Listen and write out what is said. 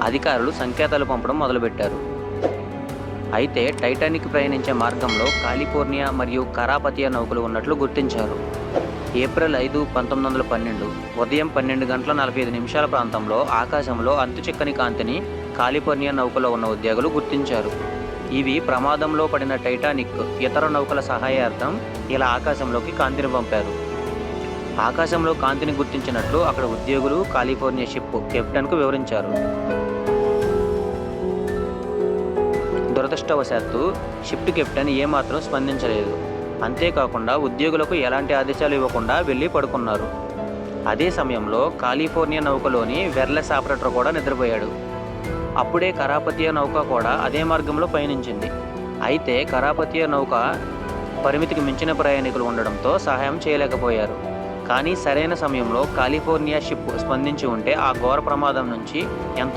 అధికారులు సంకేతాలు పంపడం మొదలుపెట్టారు. అయితే టైటానిక్ ప్రయాణించే మార్గంలో కాలిఫోర్నియా మరియు కరాపతియా నౌకలు ఉన్నట్లు గుర్తించారు. ఏప్రిల్ 5, 1912 ఉదయం 12:45 ప్రాంతంలో ఆకాశంలో అంతుచిక్కని కాంతిని కాలిఫోర్నియా నౌకలో ఉన్న ఉద్యోగులు గుర్తించారు. ఇవి ప్రమాదంలో పడిన టైటానిక్ ఇతర నౌకల సహాయార్థం ఇలా ఆకాశంలోకి కాంతిని పంపారు. ఆకాశంలో కాంతిని గుర్తించినట్లు అక్కడ ఉద్యోగులు కాలిఫోర్నియా షిప్ కెప్టెన్కు వివరించారు. దురదృష్టవశాత్తు షిప్ కెప్టెన్ ఏమాత్రం స్పందించలేదు. అంతేకాకుండా ఉద్యోగులకు ఎలాంటి ఆదేశాలు ఇవ్వకుండా వెళ్ళి పడుకున్నారు. అదే సమయంలో కాలిఫోర్నియా నౌకలోని వెర్లెస్ ఆపరేటర్ కూడా నిద్రపోయాడు. అప్పుడే కరాపతియా నౌక కూడా అదే మార్గంలో పయనించింది. అయితే కరాపతియా నౌక పరిమితికి మించిన ప్రయాణికులు ఉండడంతో సహాయం చేయలేకపోయారు. కానీ సరైన సమయంలో కాలిఫోర్నియా షిప్ స్పందించి ఉంటే ఆ ఘోర ప్రమాదం నుంచి ఎంతో